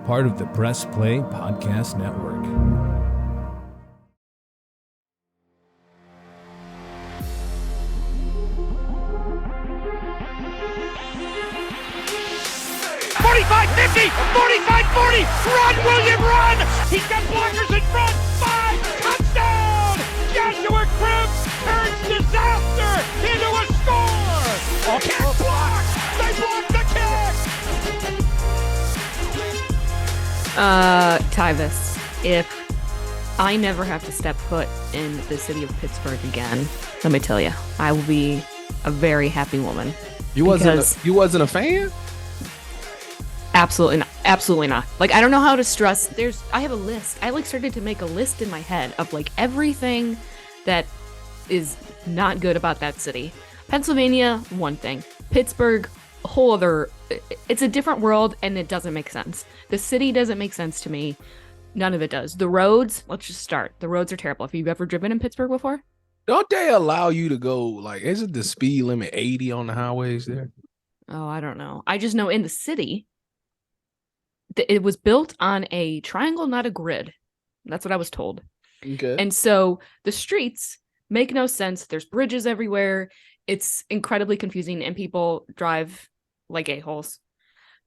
part of the Press Play Podcast Network. Run, William, run! He's got blockers in front. 5, touchdown! Joshua Cribbs turns disaster into a score! Kick blocked! They blocked the kick! Tyvis, if I never have to step foot in the city of Pittsburgh again, let me tell you, I will be a very happy woman. You wasn't a fan? Absolutely not. Absolutely not. Like, I don't know how to stress. I have a list. I started to make a list in my head of everything that is not good about that city. Pennsylvania, one thing. Pittsburgh, a whole other. It's a different world, and it doesn't make sense. The city doesn't make sense to me. None of it does. The roads, let's just start. The roads are terrible. Have you ever driven in Pittsburgh before? Don't they allow you to go, isn't the speed limit 80 on the highways there? Oh, I don't know. I just know in the city, it was built on a triangle, not a grid. That's what I was told. Okay. And so the streets make no sense. There's bridges everywhere. It's incredibly confusing, and people drive like a-holes.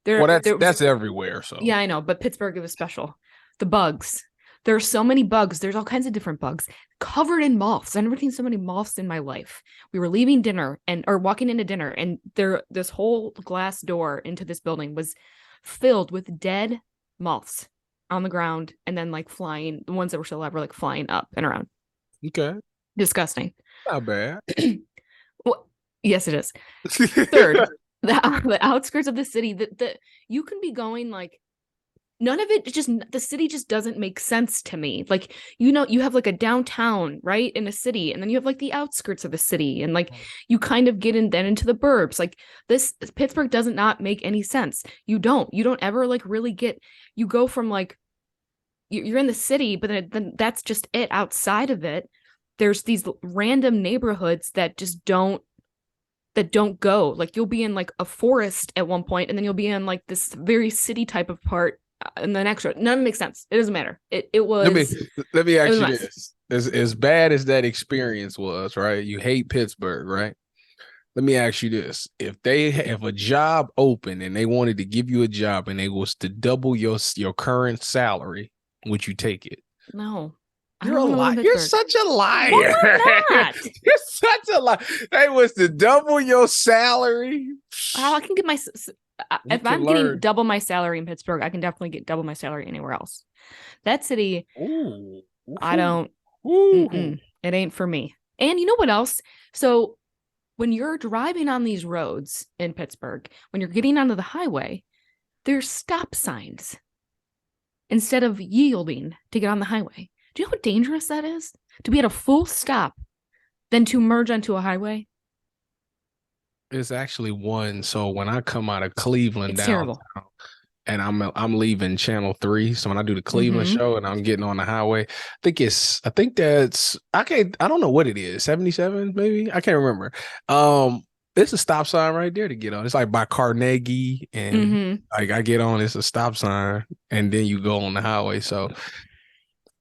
That's everywhere. So yeah, I know, but Pittsburgh, it was special. The bugs. There are so many bugs. There's all kinds of different bugs covered in moths. I've never seen so many moths in my life. We were leaving dinner or walking into dinner, and this whole glass door into this building was filled with dead moths on the ground, and then flying. The ones that were still alive were flying up and around. Okay. Disgusting. Not bad. Well, yes, it is. Third, the outskirts of the city that you can be going none of it, the city just doesn't make sense to me. You have a downtown, right, in a city, and then you have the outskirts of the city, and you kind of get into the burbs. This Pittsburgh does not make any sense. You don't ever really get, you go from you're in the city, but then that's just it. Outside of it, there's these random neighborhoods that just don't go. You'll be in a forest at one point, and then you'll be in this very city type of part. And the next one, none of it makes sense. It doesn't matter. It was. Let me ask you this: as bad as that experience was, right? You hate Pittsburgh, right? Let me ask you this: if a job opened and they wanted to give you a job and it was to double your current salary, would you take it? No. You're a liar. You're such a liar. No, I'm not. You're such a liar. They was to double your salary. I can get my. If I'm getting double my salary in Pittsburgh, I can definitely get double my salary anywhere else. That city, ooh. I don't. It ain't for me. And you know what else? So when you're driving on these roads in Pittsburgh, when you're getting onto the highway, there's stop signs instead of yielding to get on the highway. Do you know how dangerous that is? To be at a full stop, then to merge onto a highway? It's actually one. So when I come out of Cleveland it's downtown, terrible. and I'm leaving Channel 3, so when I do the Cleveland show and I'm getting on the highway, I don't know what it is, 77 maybe, I can't remember. It's a stop sign right there to get on. It's by Carnegie, and I get on. It's a stop sign, and then you go on the highway. So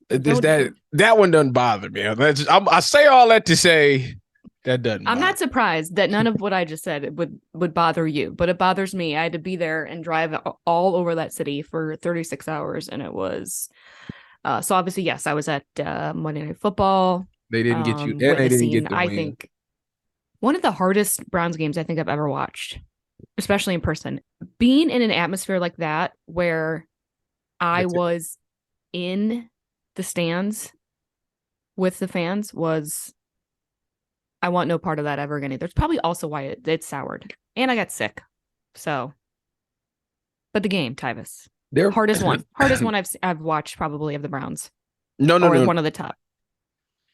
that one doesn't bother me. I say all that to say. That doesn't. I'm not surprised that none of what I just said would bother you, but it bothers me. I had to be there and drive all over that city for 36 hours, and it was. So obviously, yes, I was at Monday Night Football. They didn't get you. And they didn't get the win. I think one of the hardest Browns games I think I've ever watched, especially in person. Being in an atmosphere like that, where I was in the stands with the fans, was. I want no part of that ever again. There's probably also why it soured. And I got sick. So, but the game, Tyvis. Hardest one I've watched probably of the Browns. No. One of the top.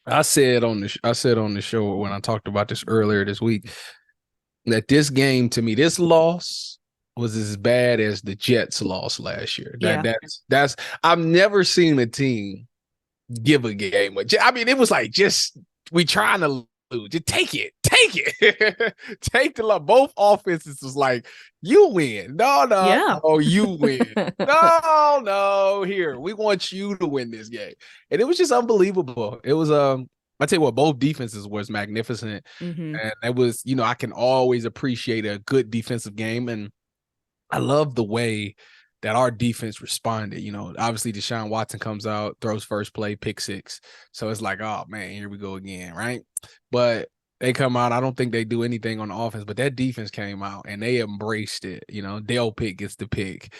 I said on the show when I talked about this earlier this week that this game, to me, this loss was as bad as the Jets loss last year. That's I've never seen a team give a game. I mean, it was just we trying to Just take it. Take the love. Both offenses was like, you win. Yeah. No, you win. No. Here, we want you to win this game. And it was just unbelievable. It was I tell you what, both defenses was magnificent. Mm-hmm. And it was, I can always appreciate a good defensive game. And I love the way that our defense responded. Obviously Deshaun Watson comes out, throws first play, pick six. So it's like, oh man, here we go again, right? But they come out. I don't think they do anything on the offense, but that defense came out and they embraced it. Dale Pitt gets the pick.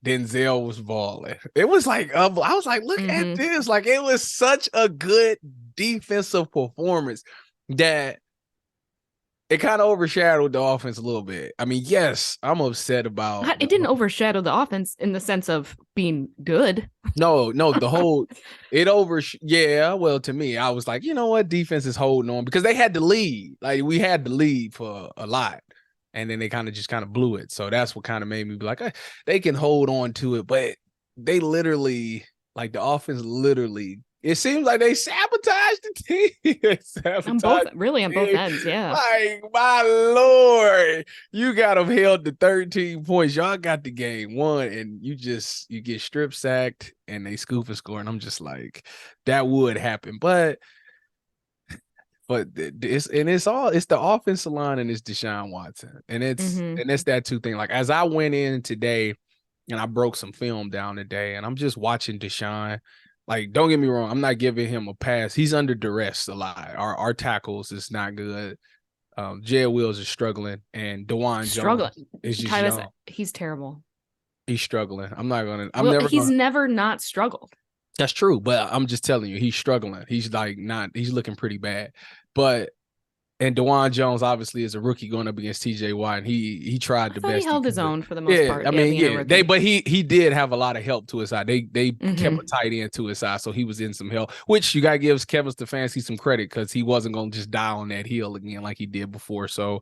Denzel was balling. It was like, I was like, look at this. Like, it was such a good defensive performance that it kind of overshadowed the offense a little bit. I mean, yes, I'm upset about It didn't overshadow the offense in the sense of being good. No, the whole well, to me, I was like, you know what, defense is holding on because they had the lead. Like, we had the lead for a lot. And then they kind of blew it. So that's what kind of made me be like, they can hold on to it, but they literally, like, the offense literally, it seems like they sabotaged the team. On both ends, yeah. Like, my Lord, you got them held to 13 points. Y'all got the game won, and you get strip sacked, and they scoop and score. And I'm just like, that would happen, but it's the offensive line and it's Deshaun Watson, and it's that two thing. Like, as I went in today, and I broke some film down today, and I'm just watching Deshaun. Like, don't get me wrong, I'm not giving him a pass. He's under duress a lot. Our tackles is not good. Jed Wills is struggling, and DeJuan Jones is just Tyvis, young. He's terrible. He's struggling. He's never not struggled. That's true, but I'm just telling you, he's struggling. He's looking pretty bad. And DeJuan Jones obviously is a rookie going up against TJ Watt, and he tried the best. He held his own for the most part. I mean, but he did have a lot of help to his side. They kept a tight end to his side, so he was in some help, which you gotta give Kevin Stefanski some credit because he wasn't gonna just die on that hill again like he did before. So,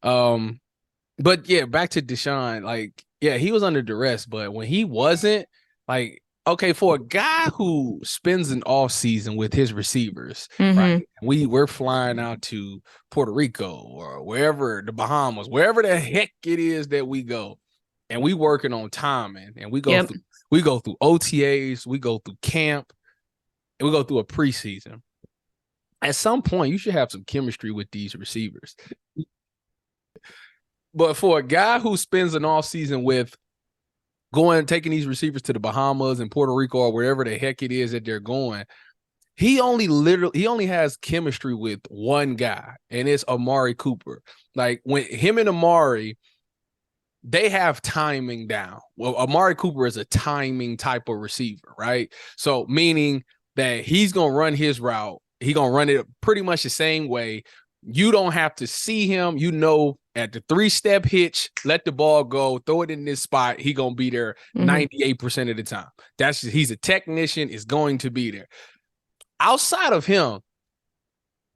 but yeah, back to Deshaun. Like, yeah, he was under duress, but when he wasn't, like, okay, for a guy who spends an off season with his receivers, right? We're flying out to Puerto Rico or wherever, the Bahamas, wherever the heck it is that we go, and we working on timing, and we go through OTAs, we go through camp, and we go through a preseason. At some point, you should have some chemistry with these receivers. But for a guy who spends an off season with taking these receivers to the Bahamas and Puerto Rico or wherever the heck it is that they're going, he only has chemistry with one guy, and it's Amari Cooper. Like, when him and Amari, they have timing down. Well, Amari Cooper is a timing type of receiver, right? So meaning that he's going to run his route. He's going to run it pretty much the same way. You don't have to see him. At the 3-step hitch, let the ball go, throw it in this spot. He going to be there 98% of the time. He's a technician, is going to be there. Outside of him,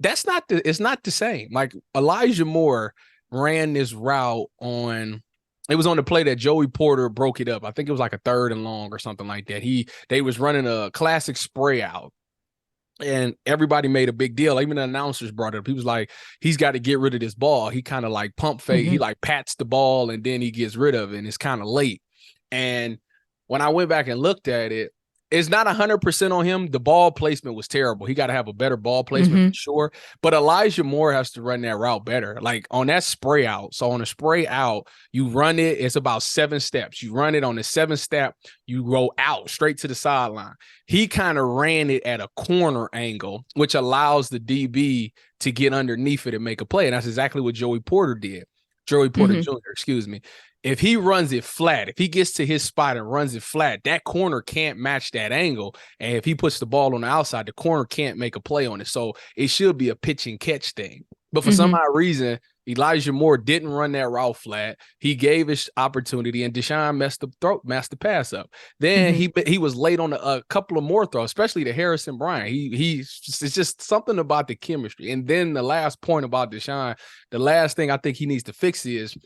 it's not the same. Like, Elijah Moore ran this route it was on the play that Joey Porter broke it up. I think it was like a 3rd and long or something like that. They was running a classic spray out. And everybody made a big deal. Even the announcers brought it up. He was like, he's got to get rid of this ball. He kind of like pump fake. He like pats the ball and then he gets rid of it. And it's kind of late. And when I went back and looked at it, it's not 100% on him. The ball placement was terrible. He got to have a better ball placement for sure. But Elijah Moore has to run that route better. Like, on that spray out. So on a spray out, you run it. It's about 7 steps. You run it on the 7th step. You roll out straight to the sideline. He kind of ran it at a corner angle, which allows the DB to get underneath it and make a play. And that's exactly what Joey Porter did. Joey Porter Jr., excuse me. If he runs it flat, if he gets to his spot and runs it flat, that corner can't match that angle. And if he puts the ball on the outside, the corner can't make a play on it. So it should be a pitch and catch thing. But for some odd reason, Elijah Moore didn't run that route flat. He gave his opportunity, and Deshaun messed the pass up. Then he was late on a couple of more throws, especially to Harrison Bryant. It's just something about the chemistry. And then the last point about Deshaun, the last thing I think he needs to fix is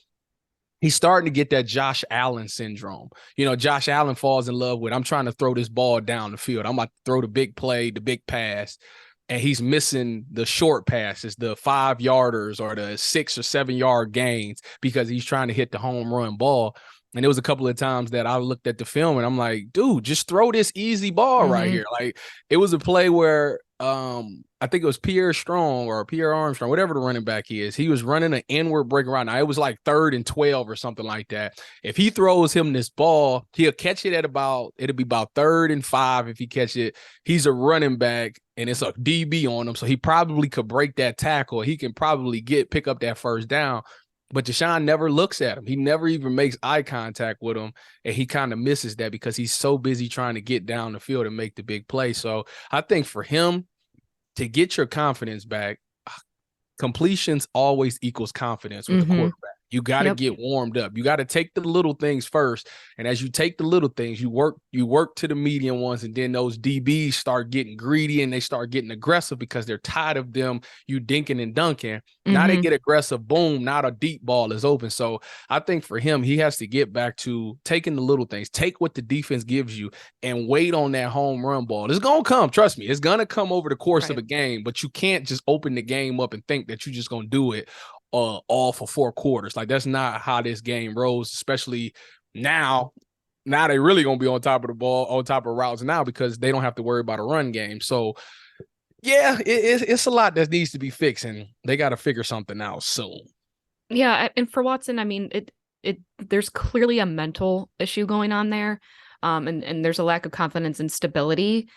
he's starting to get that Josh Allen syndrome. Josh Allen falls in love with, I'm trying to throw this ball down the field. I'm about to throw the big play, the big pass. and he's missing the short passes, the 5-yarders or the 6 or 7-yard gains because he's trying to hit the home run ball. And there was a couple of times that I looked at the film and I'm like, dude, just throw this easy ball right here. Like, it was a play where I think it was Pierre Armstrong, whatever the running back is. He was running an inward break around. Now, it was like 3rd and 12 or something like that. If he throws him this ball, he'll catch it it'll be about 3rd and 5 if he catch it. He's a running back and it's a DB on him, so he probably could break that tackle. He can probably pick up that first down. But Deshaun never looks at him. He never even makes eye contact with him, and he kind of misses that because he's so busy trying to get down the field and make the big play. So I think for him to get your confidence back, completions always equals confidence with the quarterback. You got to get warmed up. You got to take the little things first. And as you take the little things, you work to the medium ones. And then those DBs start getting greedy and they start getting aggressive because they're tired of them, you dinking and dunking. Now they get aggressive. Boom. Now the deep ball is open. So I think for him, he has to get back to taking the little things, take what the defense gives you and wait on that home run ball. It's going to come. Trust me. It's going to come over the course of a game, but you can't just open the game up and think that you're just going to do it all for 4 quarters. Like, that's not how this game rolls, especially now. Now they really gonna be on top of the ball, on top of routes now, because they don't have to worry about a run game. So yeah, it's a lot that needs to be fixed, and they got to figure something out soon. Yeah, and for Watson, I mean, there's clearly a mental issue going on there, and there's a lack of confidence and stability.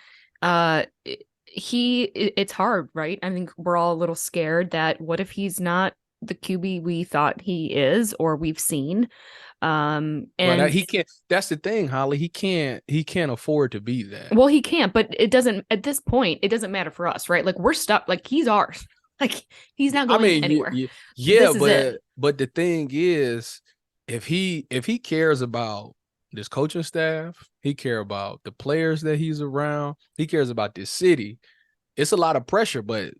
It's hard, right? I think we're all a little scared that what if he's not the QB we thought he is or we've seen. And he can't. That's the thing, Holly. He can't afford to be that. Well, he can't, but it doesn't at this point. It doesn't matter for us, right? Like, we're stuck. Like, he's ours. Like, he's not going anywhere. But the thing is, if he cares about this coaching staff, he cares about the players that he's around, he cares about this city. It's a lot of pressure, but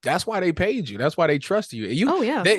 that's why they paid you. That's why they trust you.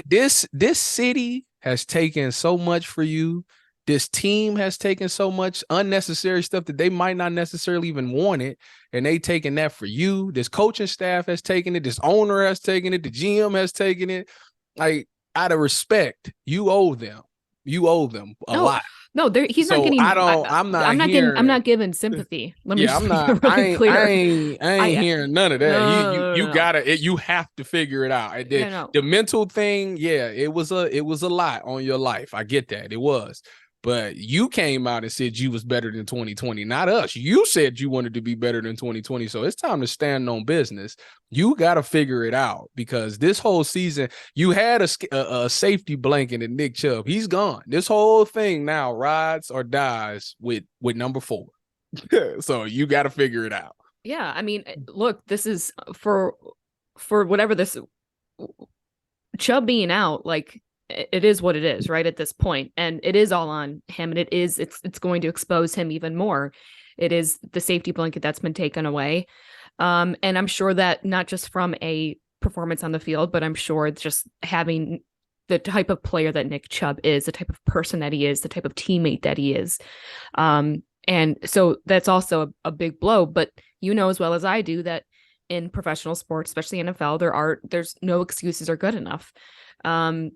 This city has taken so much for you. This team has taken so much unnecessary stuff that they might not necessarily even want it, and they taking that for you. This coaching staff has taken it. This owner has taken it. The GM has taken it. Like, out of respect, you owe them. You owe them a lot. No, he's not getting. I'm not giving sympathy. Let me. Yeah, I'm not. Really clear. I ain't hearing none of that. You gotta. You have to figure it out. The mental thing. Yeah, it was a lot on your life. I get that. It was. But you came out and said you was better than 2020, not us. You said you wanted to be better than 2020. So it's time to stand on business. You got to figure it out, because this whole season you had a safety blanket in Nick Chubb. He's gone. This whole thing now rides or dies with number 4. So you got to figure it out. Yeah, I mean, look, this is for whatever this Chubb being out, like, it is what it is, right, at this point, and it is all on him, and it's going to expose him even more. It is the safety blanket that's been taken away, and I'm sure that not just from a performance on the field, but I'm sure just having the type of player that Nick Chubb is, the type of person that he is, the type of teammate that he is, and so that's also a big blow. But you know as well as I do that in professional sports, especially NFL, there's no excuses are good enough.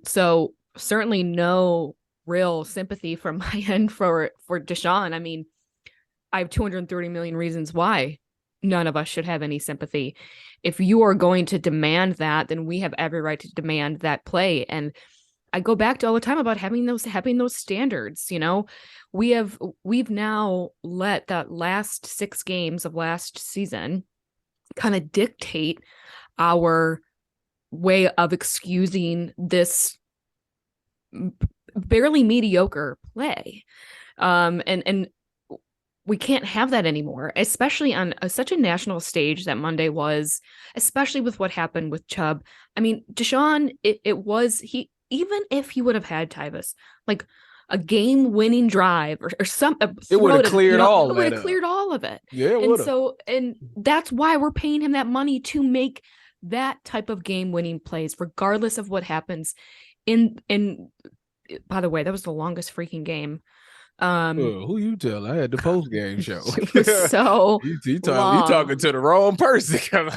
So certainly no real sympathy from my end for Deshaun. I mean, I have 230 million reasons why none of us should have any sympathy. If you are going to demand that, then we have every right to demand that play. And I go back to all the time about having those standards. You know, we've now let that last 6 games of last season kind of dictate our way of excusing this barely mediocre play. And we can't have that anymore, especially on such a national stage that Monday was, especially with what happened with Chubb. I mean, Deshaun, even if he would have had Tyvis, like a game-winning drive or some, it would have cleared all of it. It would have cleared all of it. Yeah, it would have. And that's why we're paying him that money, to make that type of game-winning plays, regardless of what happens. In by the way, that was the longest freaking game Who you tell? I had the post game show. It was so you long. talking to the wrong person.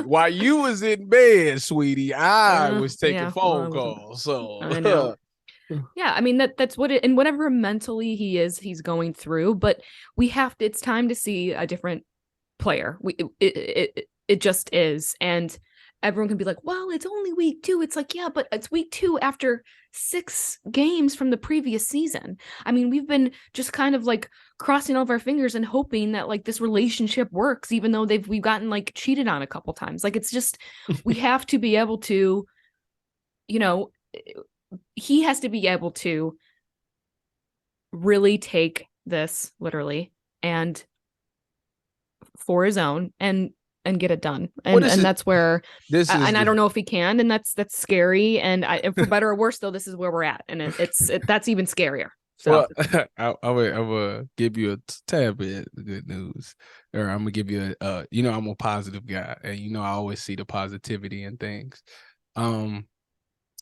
While you was in bed, sweetie, I was taking phone calls. So I know. Yeah, I mean that's what it, and whatever mentally he's going through, but it's time to see a different player. It just is. And everyone can be like, well, it's only week 2. It's like, yeah, but it's week 2 after 6 games from the previous season. I mean, we've been just kind of like crossing all of our fingers and hoping that like this relationship works, even though we've gotten like cheated on a couple times. Like, it's just, we have to be able to, he has to be able to really take this literally and for his own and get it done. And that's where I don't know if he can, and that's scary. And for better or worse, though, this is where we're at, and that's even scarier. So I'm gonna give you a tad bit of good news, or I'm gonna give you I'm a positive guy, and I always see the positivity in things.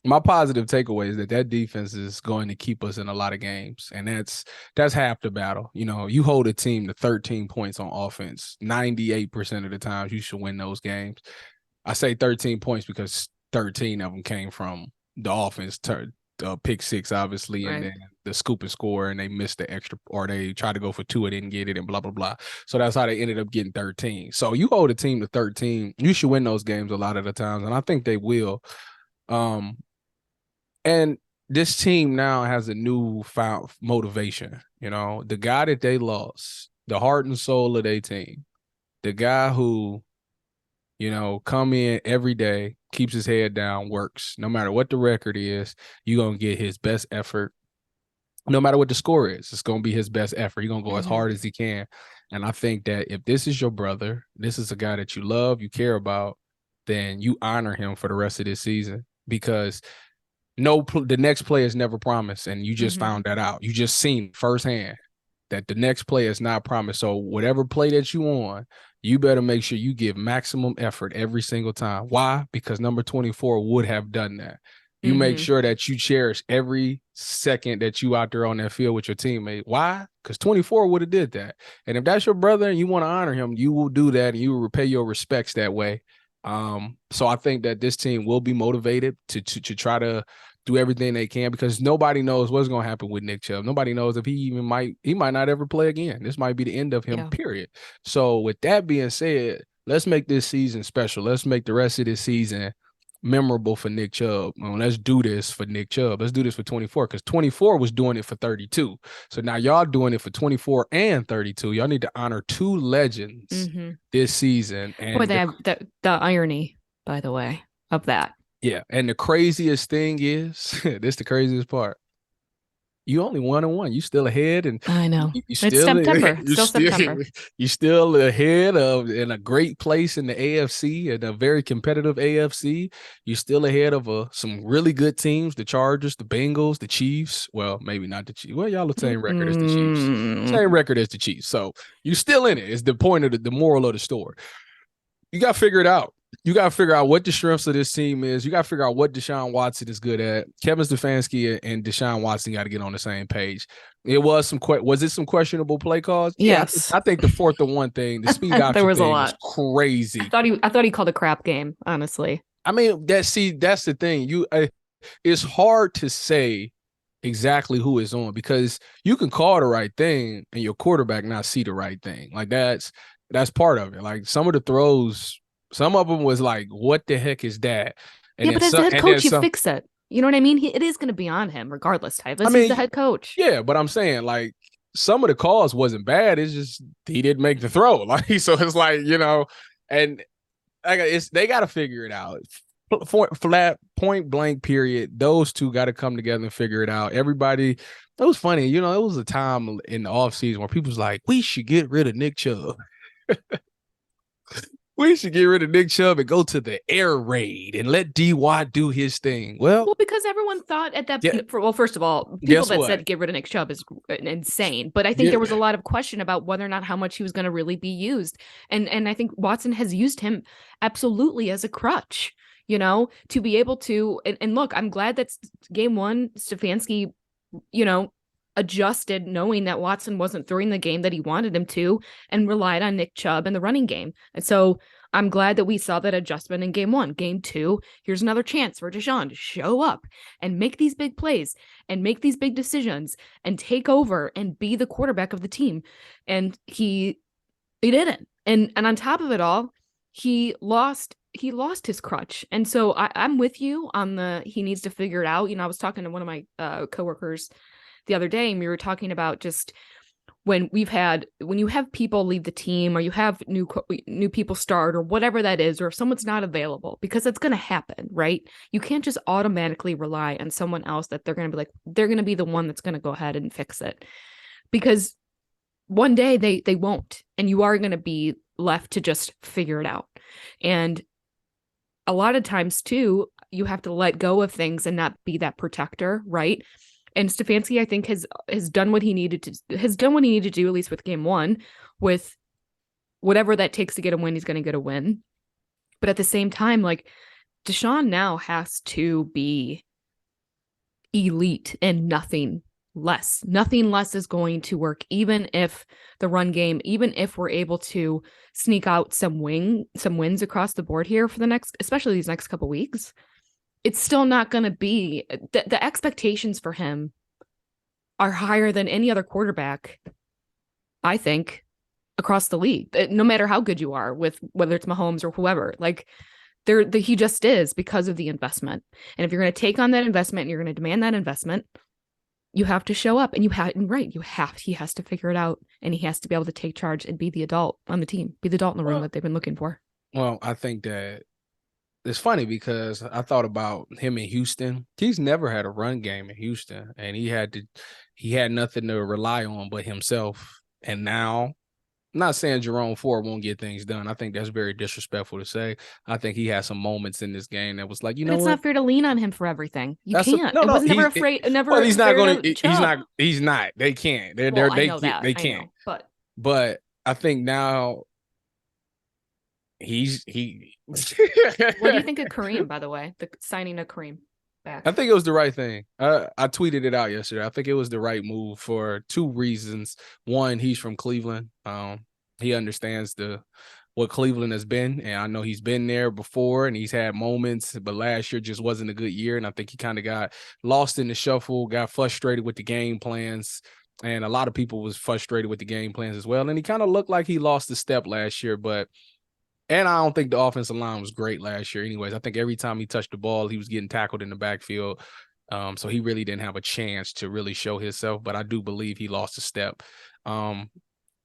My positive takeaway is that defense is going to keep us in a lot of games, and that's half the battle. You hold a team to 13 points on offense, 98% of the times you should win those games. I say 13 points because 13 of them came from the offense, pick 6, obviously, right. And then the scoop and score, and they missed the extra, or they tried to go for 2 and didn't get it, and blah, blah, blah. So that's how they ended up getting 13. So you hold a team to 13, you should win those games a lot of the times, and I think they will. And this team now has a newfound motivation. The guy that they lost, the heart and soul of their team, the guy who, come in every day, keeps his head down, works. No matter what the record is, you're going to get his best effort. No matter what the score is, it's going to be his best effort. He's going to go as hard as he can. And I think that if this is your brother, this is a guy that you love, you care about, then you honor him for the rest of this season, because the next play is never promised, and you just found that out. You just seen firsthand that the next play is not promised. So whatever play that you on, you better make sure you give maximum effort every single time. Why? Because number 24 would have done that. You make sure that you cherish every second that you out there on that field with your teammate. Why? Because 24 would have did that. And if that's your brother and you want to honor him, you will do that, and you will repay your respects that way. So I think that this team will be motivated to try to do everything they can, because nobody knows what's going to happen with Nick Chubb. Nobody knows if he might not ever play again. This might be the end of him, period. So with that being said, let's make this season special. Let's make the rest of this season memorable for Nick Chubb. Let's do this for Nick Chubb. Let's do this for 24, because 24 was doing it for 32. So now y'all doing it for 24 and 32. Y'all need to honor 2 legends this season. And boy, they have the irony, by the way, of that. Yeah, and the craziest thing is, this is the craziest part. You only 1-1. You still ahead, and I know you it's September. September. You're still ahead in a great place in the AFC, in a very competitive AFC. You're still ahead of some really good teams: the Chargers, the Bengals, the Chiefs. Well, maybe not the Chiefs. Well, y'all the same record as the Chiefs. Same record as the Chiefs. So you're still in it. It's the point of the moral of the story. You got to figure it out. You got to figure out what the strengths of this team is. You got to figure out what Deshaun Watson is good at. Kevin Stefanski and Deshaun Watson got to get on the same page. Was it some questionable play calls? Yes. Yeah, I think the 4th and 1 thing, the speed option there was thing a lot. Was crazy. I thought he called a crap game, honestly. I mean, that's the thing. It's hard to say exactly who is on, because you can call the right thing and your quarterback not see the right thing. Like that's part of it. Like some of the throws, some of them was like, what the heck is that? And but as the head coach, you fix it. You know what I mean? It is going to be on him regardless, Tyvis. He's the head coach. Yeah, but I'm saying, like, some of the calls wasn't bad. It's just he didn't make the throw. Like, so it's like, and they got to figure it out. Flat, point blank, period. Those two got to come together and figure it out. Everybody, that was funny. It was a time in the offseason where people was like, we should get rid of Nick Chubb. We should get rid of Nick Chubb and go to the air raid and let D-Watt do his thing. Well, because everyone thought at that point, well, first of all, people that said get rid of Nick Chubb is insane. But I think there was a lot of question about whether or not how much he was going to really be used. And I think Watson has used him absolutely as a crutch, to be able to. And look, I'm glad that game 1, Stefanski, adjusted knowing that Watson wasn't throwing the game that he wanted him to and relied on Nick Chubb in the running game. And so I'm glad that we saw that adjustment in game 1. Game 2, here's another chance for Deshaun to show up and make these big plays and make these big decisions and take over and be the quarterback of the team. And he didn't. And on top of it all, he lost his crutch. And so I'm with you on he needs to figure it out. I was talking to one of my coworkers the other day, and we were talking about just when you have people leave the team, or you have new people start, or whatever that is, or if someone's not available, because it's going to happen, right? You can't just automatically rely on someone else that they're going to be the one that's going to go ahead and fix it, because one day they won't, and you are going to be left to just figure it out. And a lot of times too, you have to let go of things and not be that protector, right? And Stefanski, I think, has done what he needed to do, at least with game 1, with whatever that takes to get a win. He's going to get a win. But at the same time, like, Deshaun now has to be elite and nothing less. Nothing less is going to work, even if the run game, even if we're able to sneak out some wins across the board here for especially these next couple weeks. It's still not going to be the expectations for him are higher than any other quarterback, I think, across the league, no matter how good you are with whether it's Mahomes or whoever. Like, he just is, because of the investment. And if you're going to take on that investment and you're going to demand that investment, you have to show up, and he has to figure it out, and he has to be able to take charge and be the adult on the team, be the adult in the room that they've been looking for. Well, I think that it's funny because I thought about him in Houston. He's never had a run game in Houston, and he had nothing to rely on but himself. And now, I'm not saying Jerome Ford won't get things done. I think that's very disrespectful to say. I think he had some moments in this game that was like, but it's not fair to lean on him for everything. You can't. No, was never afraid. Never. Well, he's not going to. He's not. They can't. They can't. But I think now he. What do you think of Kareem, by the way? The signing of Kareem back. I think it was the right thing. I tweeted it out yesterday. I think it was the right move for 2 reasons. One, he's from Cleveland. He understands what Cleveland has been, and I know he's been there before, and he's had moments, but last year just wasn't a good year, and I think he kind of got lost in the shuffle, got frustrated with the game plans, and a lot of people was frustrated with the game plans as well, and he kind of looked like he lost a step last year, and I don't think the offensive line was great last year anyways. I think every time he touched the ball, he was getting tackled in the backfield. So he really didn't have a chance to really show himself, but I do believe he lost a step. And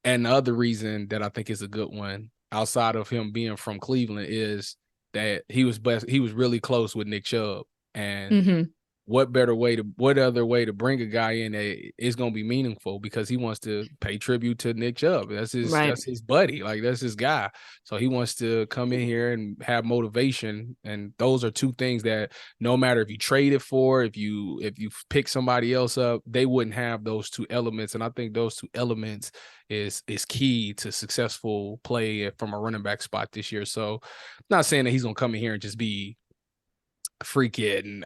the other reason that I think is a good one, outside of him being from Cleveland, is that he was really close with Nick Chubb. And what other way to bring a guy in that is going to be meaningful, because he wants to pay tribute to Nick Chubb. That's his buddy. Like, that's his guy. So he wants to come in here and have motivation. And those are 2 things that no matter if you trade it for, if you pick somebody else up, they wouldn't have those 2 elements. And I think those 2 elements is key to successful play from a running back spot this year. So I'm not saying that he's going to come in here and just be freaking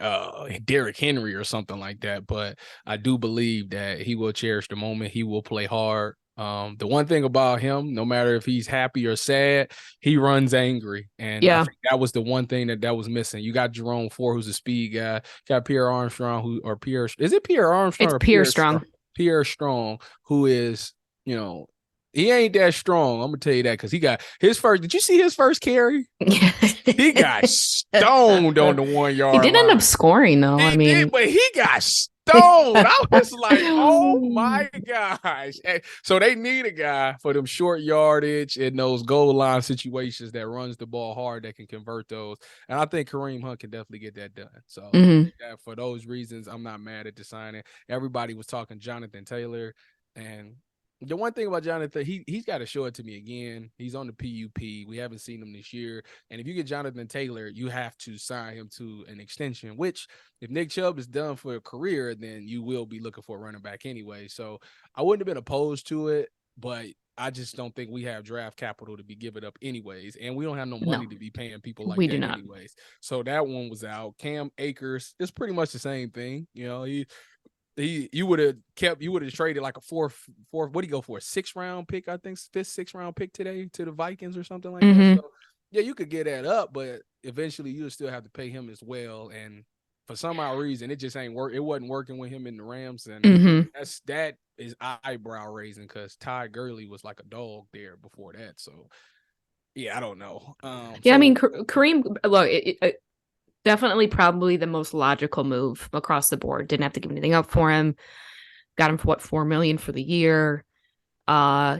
Derrick Henry or something like that, but I do believe that he will cherish the moment. He will play hard. The one thing about him, no matter if he's happy or sad, he runs angry, and I think that was the one thing that was missing. You got Jerome Ford, who's a speed guy. Got Pierre Armstrong, is it Pierre Armstrong? It's Pierre Strong. Pierre Strong, who is, he ain't that strong. I'm gonna tell you that, because he got his first. Did you see his first carry? He got stoned on the 1 yard. He did end up scoring, though. But he got stoned. I was like, oh my gosh. So they need a guy for them short yardage and those goal line situations that runs the ball hard, that can convert those. And I think Kareem Hunt can definitely get that done. So for those reasons, I'm not mad at the signing. Everybody was talking Jonathan Taylor, and the one thing about Jonathan, he's got to show it to me again. He's on the PUP. We haven't seen him this year. And if you get Jonathan Taylor, you have to sign him to an extension, which if Nick Chubb is done for a career, then you will be looking for a running back anyway. So I wouldn't have been opposed to it, but I just don't think we have draft capital to be giving up anyways. And we don't have no money to be paying people like that anyways. So that one was out. Cam Akers is pretty much the same thing. you would have traded like a fourth, what do you go for? A 6th-round pick, I think, 6th-round pick today to the Vikings or something like that. So yeah, you could get that up, but eventually you'll still have to pay him as well. And for some odd reason, it just ain't work. It wasn't working with him in the Rams, and that is eyebrow raising because Ty Gurley was like a dog there before that. So yeah, I don't know. I mean, Kareem, look, it definitely probably the most logical move across the board. Didn't have to give anything up for him. Got him for what, $4 million for the year.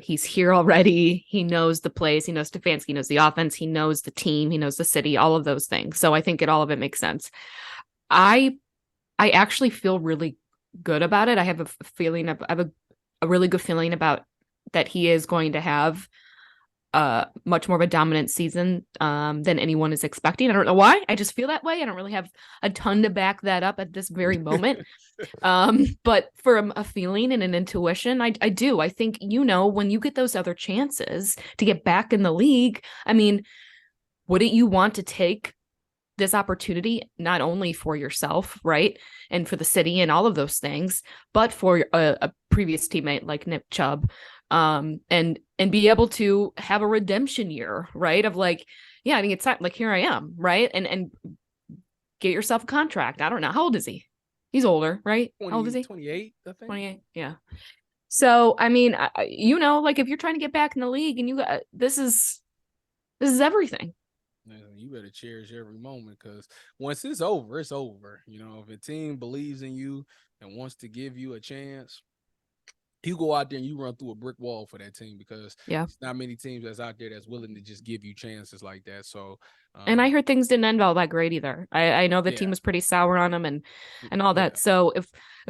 He's here already. He knows the plays. He knows Stefanski. He knows the offense. He knows the team. He knows the city. All of those things. So I think all of it makes sense. I actually feel really good about it. I have a really good feeling about that he is going to have much more of a dominant season than anyone is expecting. I don't know why. I just feel that way. I don't really have a ton to back that up at this very moment. But for a feeling and an intuition, I do. I think, when you get those other chances to get back in the league, I mean, wouldn't you want to take this opportunity not only for yourself, right, and for the city and all of those things, but for a previous teammate like Nick Chubb, and be able to have a redemption year, right? Of like, yeah, I mean, it's like, here I am, right, and get yourself a contract. I don't know, how old is he? He's older, right? 20, how old is he? 28, I think. 28, yeah. So I mean, like if you're trying to get back in the league, and you got this is everything. You better cherish every moment because once it's over, it's over. If a team believes in you and wants to give you a chance, you go out there and you run through a brick wall for that team because there's not many teams that's out there that's willing to just give you chances like that. So, and I heard things didn't end all that great either. I know the team was pretty sour on him and all that. So if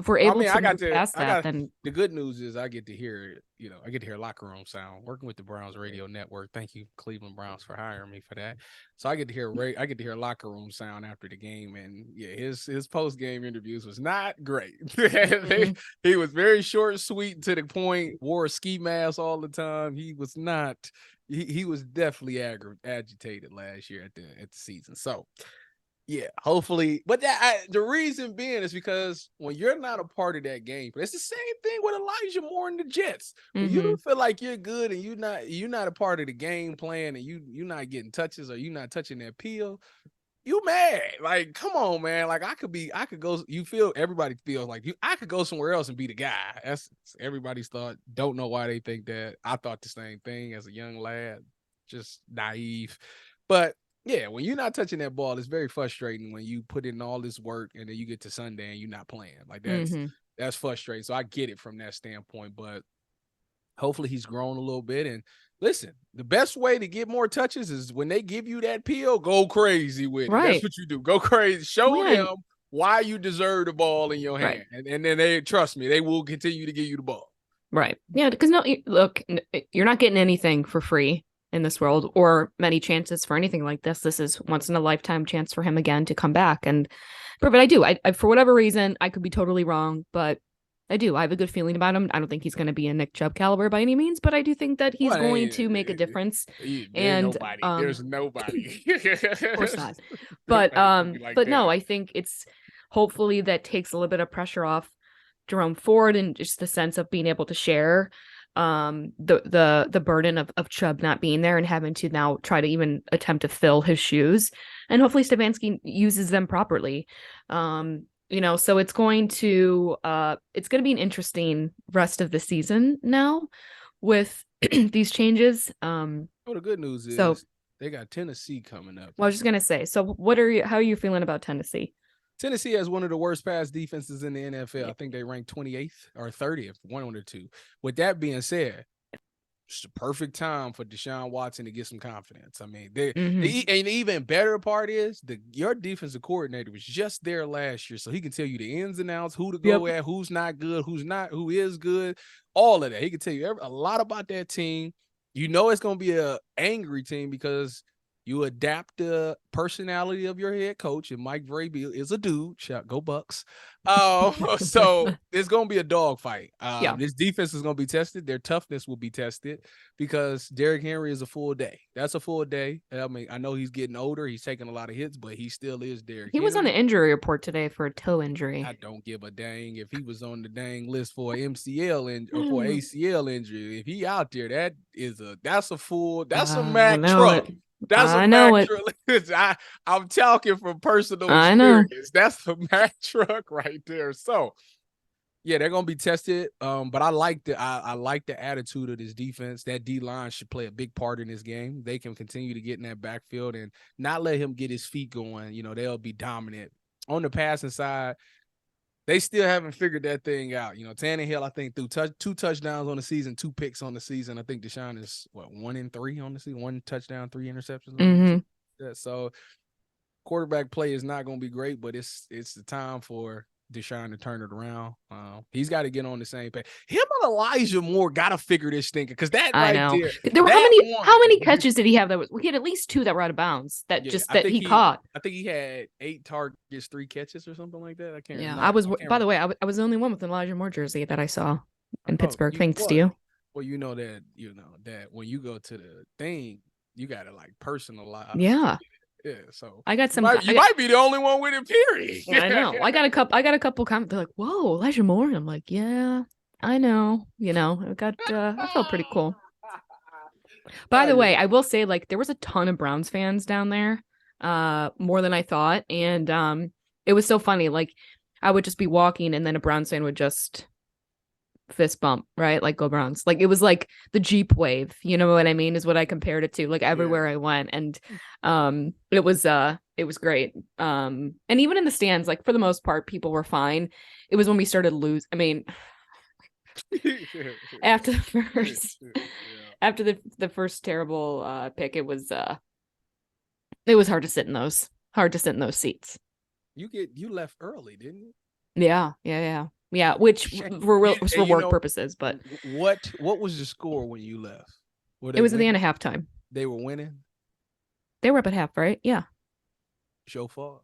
we're able to move past that, then the good news is I get to hear, I get to hear locker room sound working with the Browns radio network. Thank you, Cleveland Browns, for hiring me for that. So I get to hear locker room sound after the game, and yeah, his post game interviews was not great. He was very short, sweet, to the point. Wore a ski mask all the time. He was not. He was definitely agitated last year at the season. So yeah, hopefully. But the reason being is because when you're not a part of that game, it's the same thing with Elijah Moore and the Jets. When you don't feel like you're good and you're not a part of the game plan and you're not getting touches or you're not touching that peel, you mad. Like, come on, man. Like everybody feels like I could go somewhere else and be the guy. That's everybody's thought. Don't know why they think that. I thought the same thing as a young lad, just naive. But yeah, when you're not touching that ball, it's very frustrating when you put in all this work and then you get to Sunday and you're not playing. Like that's frustrating. So I get it from that standpoint, but hopefully he's grown a little bit. And listen, the best way to get more touches is when they give you that peel, go crazy with it. That's what you do. Go crazy. Show them why you deserve the ball in your hand. And then they, trust me, they will continue to give you the ball. Right. Yeah, because look, you're not getting anything for free in this world or many chances for anything like this. This is once in a lifetime chance for him again to come back. But I do. I for whatever reason, I could be totally wrong, but I do. I have a good feeling about him. I don't think he's going to be a Nick Chubb caliber by any means, but I do think that he's going to make a difference. There's nobody. Of course not. But no, I think it's hopefully that takes a little bit of pressure off Jerome Ford and just the sense of being able to share the burden of Chubb not being there and having to now try to even attempt to fill his shoes. And hopefully Stefanski uses them properly. So it's going to be an interesting rest of the season now with these changes. The good news is they got Tennessee coming up. Well, I was just gonna say. So how are you feeling about Tennessee? Tennessee has one of the worst pass defenses in the NFL. I think they ranked 28th or 30th, one or two. With that being said, it's the perfect time for Deshaun Watson to get some confidence. I mean, and the even better part is your defensive coordinator was just there last year, so he can tell you the ins and outs, who to go at, who's not good, who is good, all of that. He can tell you a lot about that team. It's going to be an angry team because You adapt the personality of your head coach, and Mike Vrabel is a dude. Go Bucks. So it's gonna be a dogfight. This defense is gonna be tested. Their toughness will be tested because Derrick Henry is a full day. That's a full day. I mean, I know he's getting older. He's taking a lot of hits, but he still is Derrick He Henry. was on the injury report today for a toe injury. I don't give a dang if he was on the dang list for MCL or for ACL injury. If he out there, that's a Mack truck. That's a Mack truck. I'm talking from personal experience. That's a Mack truck right there. So yeah, they're gonna be tested. But I like the attitude of this defense. That D line should play a big part in this game. They can continue to get in that backfield and not let him get his feet going. You know, they'll be dominant. On the passing side, they still haven't figured that thing out. You know, Tannehill, I think, threw 2 touchdowns on the season, 2 picks on the season. I think Deshaun is 1-3 on the season, 1 touchdown, 3 interceptions. Mm-hmm. So quarterback play is not going to be great, but it's the time for Deshaun to turn it around. He's got to get on the same page. Him and Elijah Moore got to figure this thing because that I right know. there. Were how many catches did he have? We had at least 2 that were out of bounds that he caught. I think he had 8 targets, 3 catches or something like that. I can't. Yeah, remember. By the way, I was the only one with an Elijah Moore jersey that I saw in Pittsburgh. Thanks to you. Well, you know that when you go to the thing, you got to like personalize. Yeah. Yeah, so I got some. You might be the only one with it. Period. I know. I got a couple comments. They're like, "Whoa, Elijah Moore." And I'm like, "Yeah, I know." You know, I felt pretty cool. By the way, I will say, like, there was a ton of Browns fans down there, more than I thought, and it was so funny. Like, I would just be walking, and then a Browns fan would just fist bump, right? Like, go Browns. Like, it was like the Jeep wave, you know what I mean, is what I compared it to, like, everywhere I went. And it was great. And even in the stands, like, for the most part, people were fine. It was when we started lose. I mean, after the first terrible pick, it was hard to sit in those seats. You left early, didn't you? Yeah, which was for work purposes. But what was the score when you left? It was at the end of halftime. They were winning. They were up at half, right? Yeah. Show fault.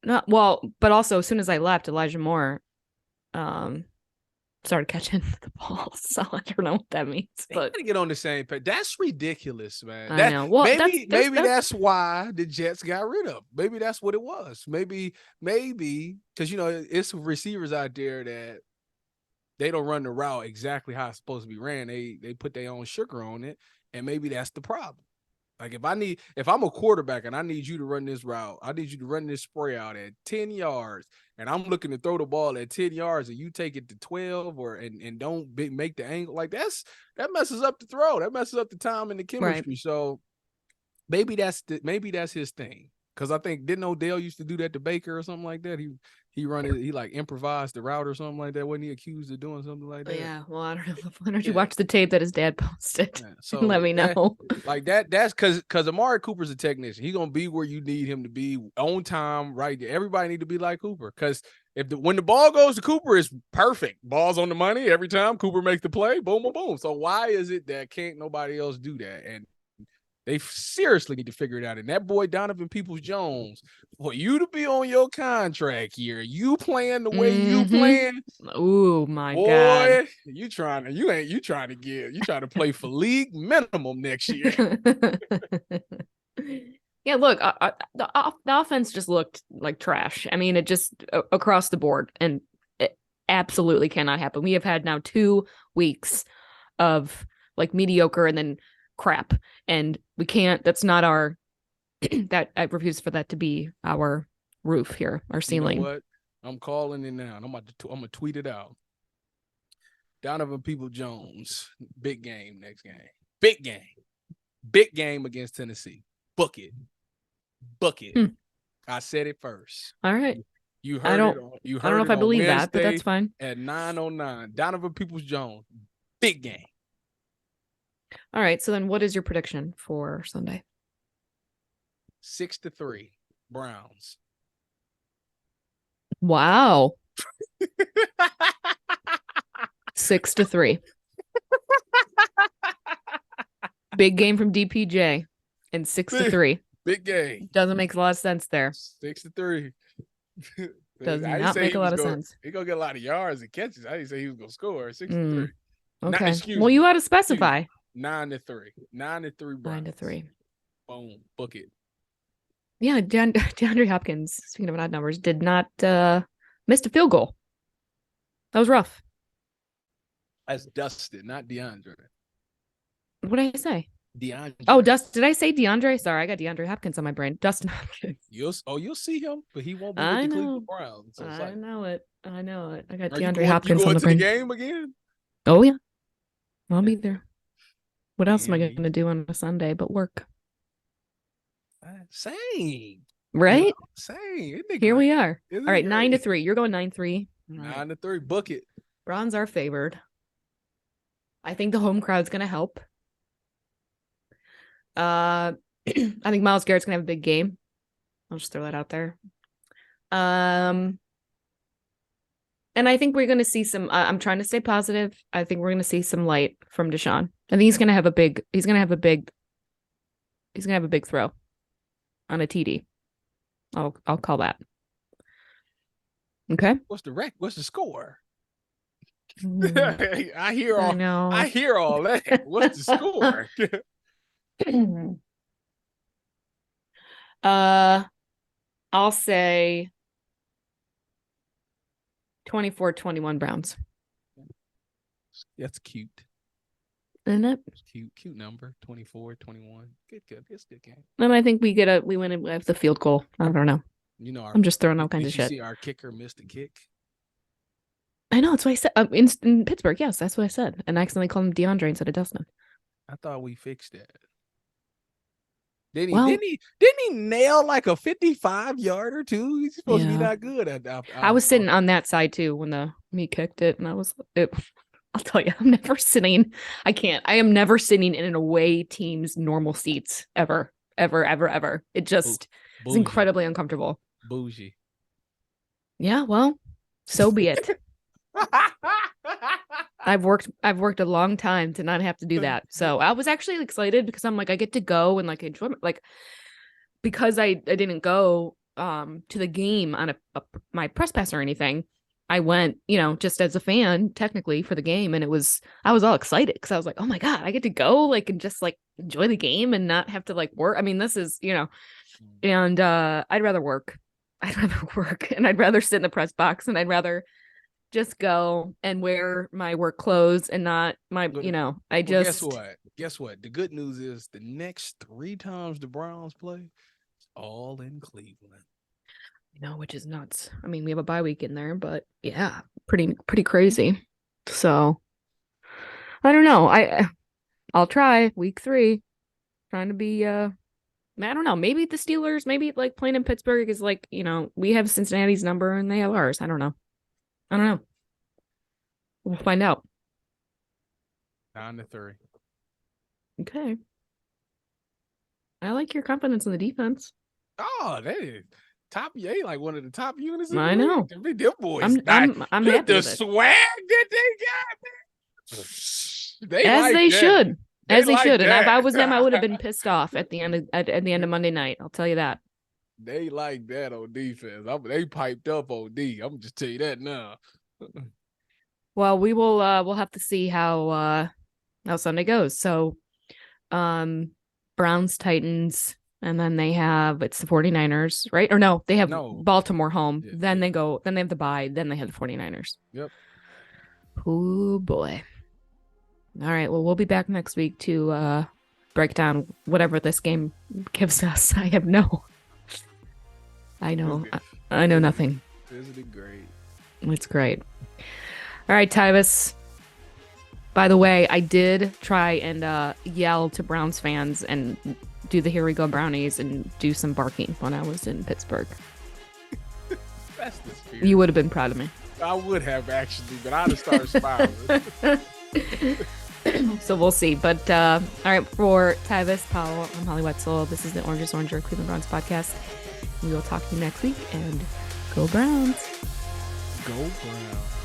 Not well, but also as soon as I left, Elijah Moore started catching the ball. So I don't know what that means. But gotta get on the same page. That's ridiculous, man. I know. Well, maybe that's why the Jets got rid of. Maybe that's what it was. Maybe because it's receivers out there that they don't run the route exactly how it's supposed to be ran. They put their own sugar on it, and maybe that's the problem. Like if I'm a quarterback and I need you to run this route, I need you to run this spray out at 10 yards, and I'm looking to throw the ball at 10 yards, and you take it to 12 and don't make the angle, like that messes up the throw. That messes up the time and the chemistry. Right. So maybe that's his thing. Because I think didn't Odell used to do that to Baker or something like that? He like improvised the route or something like that. Wasn't he accused of doing something like that? Yeah. Well, I don't know. Why don't you watch the tape that his dad posted? Yeah, so let me know. That's because Amari Cooper's a technician. He's gonna be where you need him to be on time, right there. Everybody need to be like Cooper. Because when the ball goes to Cooper, it's perfect. Ball's on the money every time. Cooper makes the play. Boom, boom, boom. So why is it that can't nobody else do that? And they seriously need to figure it out. And that boy, Donovan Peoples-Jones, for you to be on your contract here, you playing the way you playing. Oh my God. You trying to play for league minimum next year. Yeah, look, the offense just looked like trash. I mean, it just across the board, and it absolutely cannot happen. We have had now 2 weeks of like mediocre and then crap, and we can't. That's not our. That I refuse for that to be our roof here, our ceiling. You know what? I'm calling it now. I'm gonna tweet it out. Donovan Peoples-Jones, big game next game. Big game against Tennessee. Book it. I said it first. All right. You heard it. You heard I don't know if I believe Wednesday that, but that's fine. At 9:09, Donovan Peoples-Jones, big game. All right. So then, what is your prediction for Sunday? 6-3, Browns. Wow. 6-3. Big game from DPJ and 6-3. Big game. Doesn't make a lot of sense there. 6-3. Does not make a lot of sense. He gonna get a lot of yards and catches. I didn't say he was gonna score 6-3. Okay. Well, you ought to specify. 9-3. 9-3. 9-3. Boom. Book it. Yeah, DeAndre Hopkins, speaking of odd numbers, did not missed a field goal. That was rough. That's Dustin, not DeAndre. What did I say? DeAndre. Oh, Dustin. Did I say DeAndre? Sorry, I got DeAndre Hopkins on my brain. Dustin Hopkins. You'll see him, but he won't be with the Cleveland Browns. So I know it. I got Are DeAndre Hopkins on the brain. brain. The game again? Oh yeah, I'll be there. What else am I going to do on a Sunday but work? Same. Right? Same. Here we are. All right, 9-3. You're going 9-3. 9-3. Book it. Browns are favored. I think the home crowd's going to help. I think Myles Garrett's going to have a big game. I'll just throw that out there. And I think we're going to see some. I'm trying to stay positive. I think we're going to see some light from Deshaun. I think he's going to have a big. He's going to have a big throw on a TD. I'll call that. Okay. What's the score? I hear all that. What's the score? I'll say 24-21 Browns. That's cute. Isn't it? Cute number. 24-21. Good. It's a good game. And I think we win with the field goal. I don't know. I'm just throwing all kinds of shit. Did you see our kicker missed a kick? I know, that's what I said. In Pittsburgh, yes, that's what I said. And I accidentally called him DeAndre instead of Dustin. I thought we fixed that. Didn't he nail like a 55-yarder too? He's supposed to be not good at that. I was sitting on that side too when he kicked it, and I'll tell you, I'm never sitting. I am never sitting in an away team's normal seats ever. It just is incredibly uncomfortable. Bougie. Yeah, well, so be it. I've worked a long time to not have to do that. So I was actually excited because I'm like, I get to go and like enjoy, like, because I didn't go to the game on my press pass or anything. I went, just as a fan technically for the game, and I was all excited because I was like, oh my God, I get to go like and just like enjoy the game and not have to like work. I mean, this is, and I'd rather work. And I'd rather sit in the press box, and I'd rather just go and wear my work clothes and not my, Guess what? The good news is the next 3 times the Browns play, it's all in Cleveland. Which is nuts. I mean, we have a bye week in there, but yeah, pretty crazy. So I don't know. I'll try week 3, trying to be, I don't know. Maybe the Steelers, maybe like playing in Pittsburgh is like, we have Cincinnati's number and they have ours. I don't know. We'll find out. 9-3. Okay. I like your confidence in the defense. Oh, that is top. Yeah, like one of the top units. I know. Them boys. I'm happy with the swag that they got, man. As they should. And if I was them, I would have been pissed off at the end of Monday night. I'll tell you that. They like that on defense. They piped up OD. I'm gonna just tell you that now. Well, we will. We'll have to see how Sunday goes. So, Browns, Titans, and then it's the 49ers, right? Or no, they have Baltimore home. Yeah, then they have the bye. Then they have the 49ers. Yep. Oh boy. All right. Well, we'll be back next week to break down whatever this game gives us. I know nothing. Isn't it great? It's great. All right, Tyvis. By the way, I did try and yell to Browns fans and do the "Here We Go Brownies" and do some barking when I was in Pittsburgh. That's the spirit. You would have been proud of me. I would have actually, but I'd have started smiling. So we'll see. But all right, for Tyvis Powell, I'm Holly Wetzel. This is the Orange is Oranger Cleveland Browns podcast. We will talk to you next week, and go Browns. Go Browns.